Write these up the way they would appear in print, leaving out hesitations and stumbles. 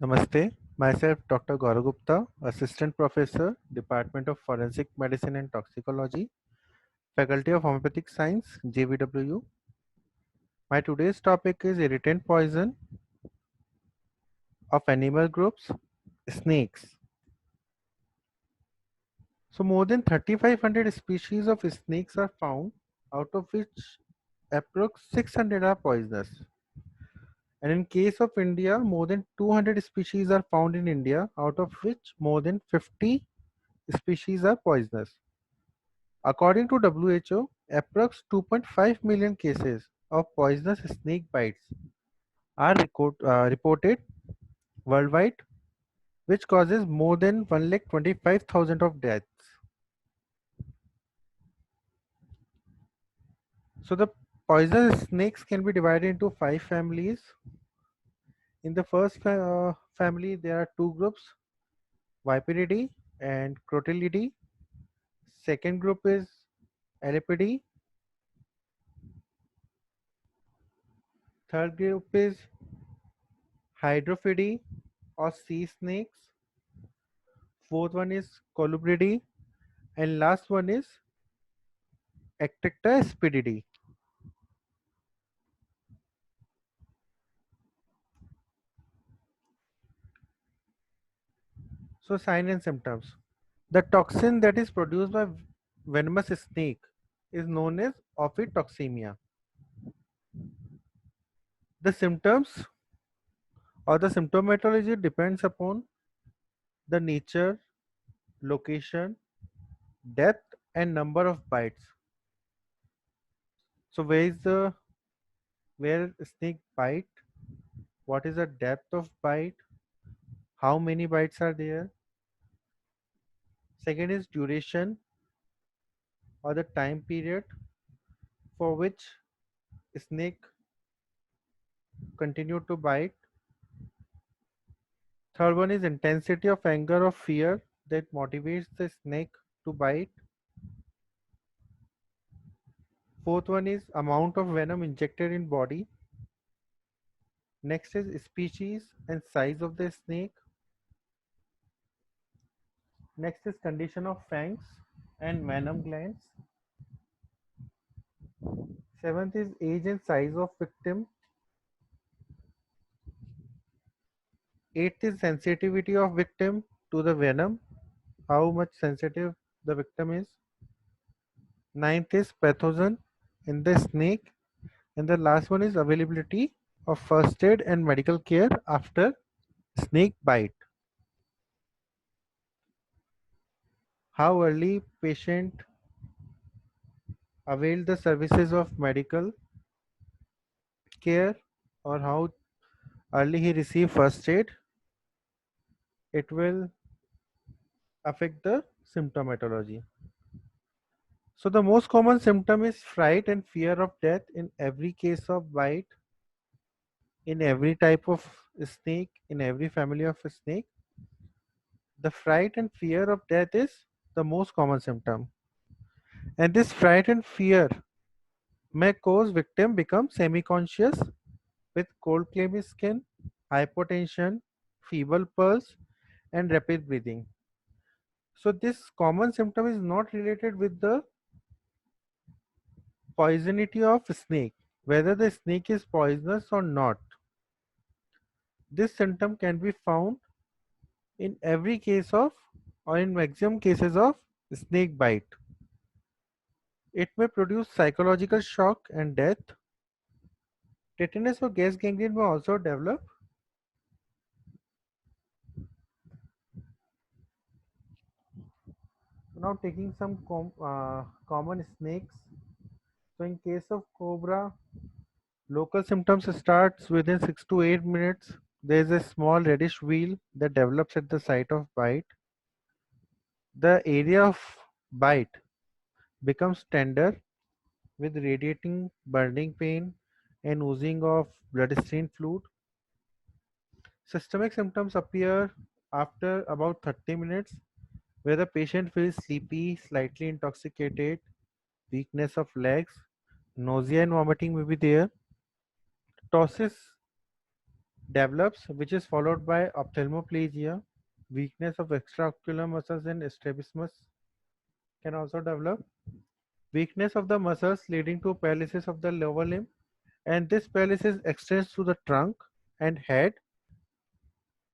Namaste. Myself, Dr. Gaurav Gupta, Assistant Professor, Department of Forensic Medicine and Toxicology, Faculty of Homeopathic Science, JVWU. My today's topic is irritant poison of animal groups, snakes. So, more than 3,500 species of snakes are found, out of which approx 600 are poisonous. And in case of India, more than 200 species are found in India, out of which more than 50 species are poisonous. According to WHO, approx 2.5 million cases of poisonous snake bites are reported worldwide, which causes more than 1,25,000 of deaths. So the poisonous snakes can be divided into 5 families. In the first family, there are two groups, Viperidae and Crotalidae. Second group is Elapidae. Third group is Hydrophidae or sea snakes. Fourth one is Colubridae, and last one is Ectecta spididie. So sign and symptoms. The toxin that is produced by venomous snake is known as ophiotoxemia. The symptoms or the symptomatology depends upon the nature, location, depth and number of bites. So where snake bite, what is the depth of bite, how many bites are there. Second is duration or the time period for which snake continue to bite. Third one is intensity of anger or fear that motivates the snake to bite. Fourth one is amount of venom injected in body. Next is species and size of the snake. Next is condition of fangs and venom glands. Seventh is age and size of victim. Eighth is sensitivity of victim to the venom, how much sensitive the victim is. Ninth is pathogen in the snake. And the last one is availability of first aid and medical care after snake bite. How early patient avail the services of medical care or how early he receive first aid, it will affect the symptomatology. So the most common symptom is fright and fear of death in every case of bite, in every type of snake, in every family of snake. The fright and fear of death is the most common symptom. And this fright and fear may cause victim become semi-conscious with cold clammy skin, hypotension, feeble pulse, and rapid breathing. So this common symptom is not related with the poisonity of snake, whether the snake is poisonous or not. This symptom can be found in every case of or in maximum cases of snake bite. It may produce psychological shock and death. Tetanus or gas gangrene may also develop. Now taking some common snakes. So in case of cobra, local symptoms starts within 6 to 8 minutes. There is a small reddish wheal that develops at the site of bite. The area of bite becomes tender with radiating burning pain and oozing of blood-stained fluid. Systemic symptoms appear after about 30 minutes where the patient feels sleepy, slightly intoxicated, weakness of legs, nausea and vomiting may be there. Ptosis develops, which is followed by ophthalmoplegia, weakness of extraocular muscles and strabismus can also develop, weakness of the muscles leading to paralysis of the lower limb, and this paralysis extends to the trunk and head.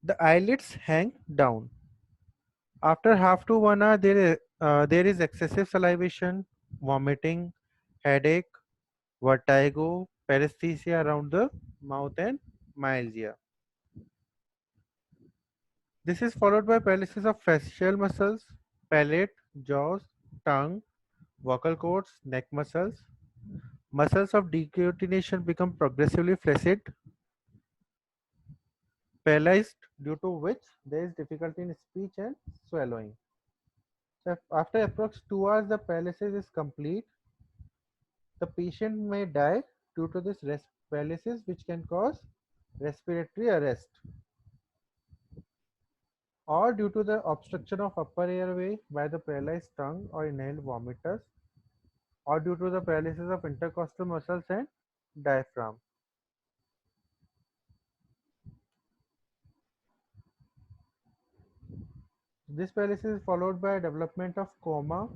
The eyelids hang down. After half to 1 hour, there is excessive salivation, vomiting, headache, vertigo, paresthesia around the mouth, and myalgia. This is followed by paralysis of facial muscles, palate, jaws, tongue, vocal cords, neck muscles. Muscles of decutination become progressively flaccid, paralyzed, due to which there is difficulty in speech and swallowing. So after approx 2 hours, the paralysis is complete. The patient may die due to this paralysis, which can cause respiratory arrest, or due to the obstruction of upper airway by the paralyzed tongue or inhaled vomitus, or due to the paralysis of intercostal muscles and diaphragm. This paralysis is followed by development of coma,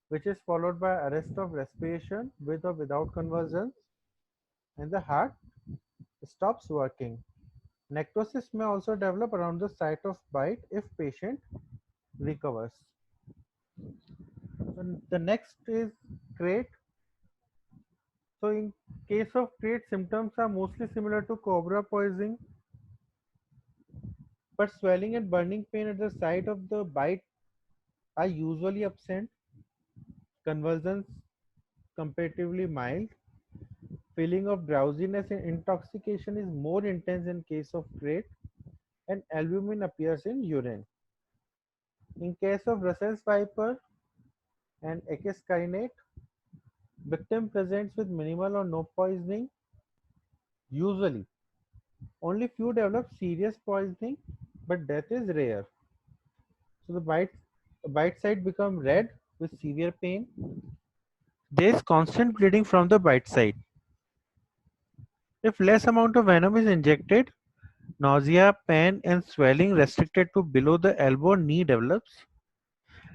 which is followed by arrest of respiration with or without convulsions, and the heart stops working. Necrosis may also develop around the site of bite if patient recovers. And the next is crate. So in case of crate, symptoms are mostly similar to cobra poisoning, but swelling and burning pain at the site of the bite are usually absent. Convulsions comparatively mild. Feeling of drowsiness and intoxication is more intense in case of crate, and albumin appears in urine. In case of Russell's viper and Achis carinate, victim presents with minimal or no poisoning. Usually, only few develop serious poisoning, but death is rare. So the bite site become red with severe pain. There is constant bleeding from the bite site. If less amount of venom is injected, nausea, pain, and swelling restricted to below the elbow knee develops.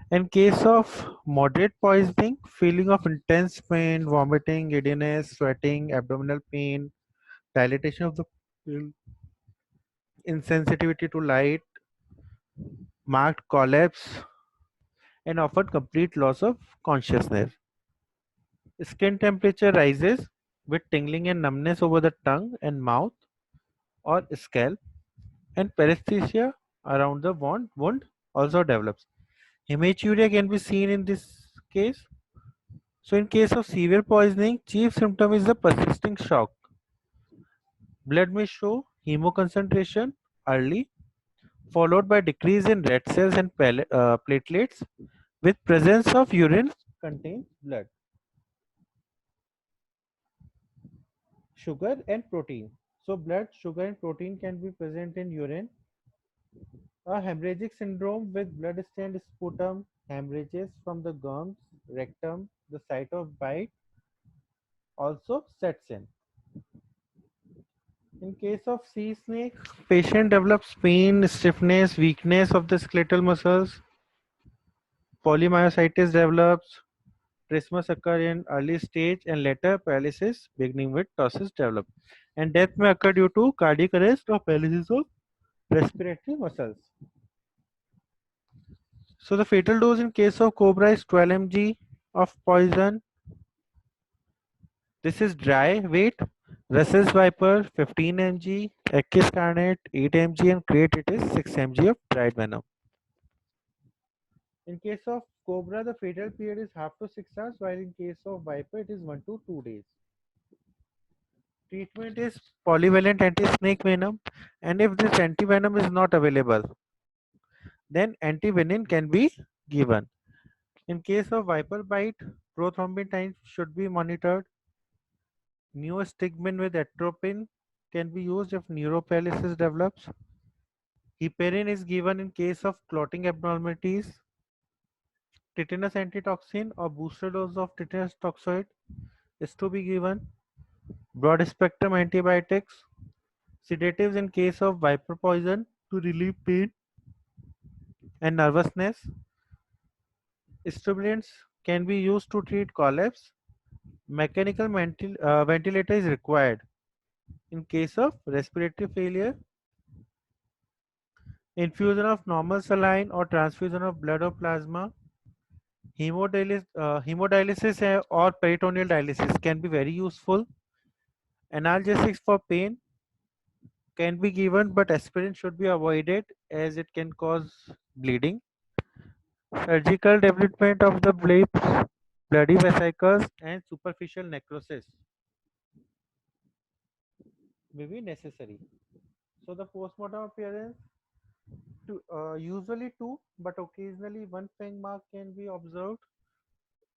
In case of moderate poisoning, feeling of intense pain, vomiting, giddiness, sweating, abdominal pain, dilatation of the pupil, insensitivity to light, marked collapse, and often complete loss of consciousness. Skin temperature rises with tingling and numbness over the tongue and mouth or scalp, and paresthesia around the wound also develops. Hematuria can be seen in this case. So in case of severe poisoning, chief symptom is the persisting shock. Blood may show hemoconcentration early, followed by decrease in red cells and platelets with presence of urine contains blood, sugar and protein. So blood, sugar and protein can be present in urine. A hemorrhagic syndrome with blood-stained sputum, hemorrhages from the gums, rectum, the site of bite also sets in. In case of sea snake, patient develops pain, stiffness, weakness of the skeletal muscles, polymyositis develops, trismus occur in early stage and later paralysis beginning with ptosis develop. And death may occur due to cardiac arrest or paralysis of respiratory muscles. So the fatal dose in case of cobra is 12 mg of poison. This is dry weight. Russell's viper 15 mg, Achis carnate 8 mg, and crate it is 6 mg of dried venom. In case of cobra, the fatal period is half to 6 hours, while in case of viper, it is 1 to 2 days. Treatment is polyvalent anti-snake venom, and if this anti-venom is not available, then anti-venin can be given. In case of viper bite, prothrombin times should be monitored. Neostigmin with atropine can be used if neuroparalysis develops. Heparin is given in case of clotting abnormalities. Tetanus antitoxin or booster dose of tetanus toxoid is to be given. Broad spectrum antibiotics sedatives in case of viper poison to relieve pain and nervousness. Stimulants can be used to treat collapse. Mechanical ventilator is required in case of respiratory failure. Infusion of normal saline or transfusion of blood or plasma. Hemodialysis or peritoneal dialysis can be very useful. Analgesics for pain can be given, but aspirin should be avoided as it can cause bleeding. Surgical development of the blips, bloody vesicles, and superficial necrosis may be necessary. So the postmortem appearance, usually two, but occasionally one fang mark can be observed.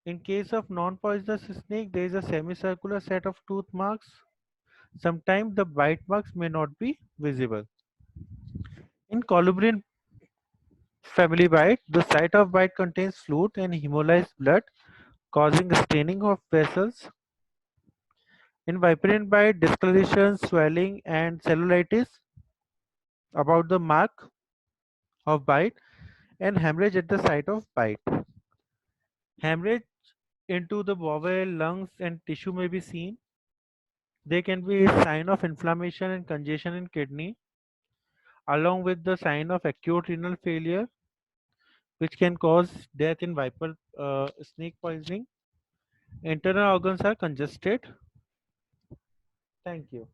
In case of non-poisonous snake, there is a semicircular set of tooth marks. Sometimes the bite marks may not be visible. In colubrian family bite, the site of bite contains fluid and hemolyzed blood, causing staining of vessels. In viperian bite, discoloration, swelling, and cellulitis about the mark of bite, and hemorrhage at the site of bite. Hemorrhage into the bowel, lungs, and tissue may be seen. There can be a sign of inflammation and congestion in kidney, along with the sign of acute renal failure, which can cause death in viper snake poisoning. Internal organs are congested. Thank you.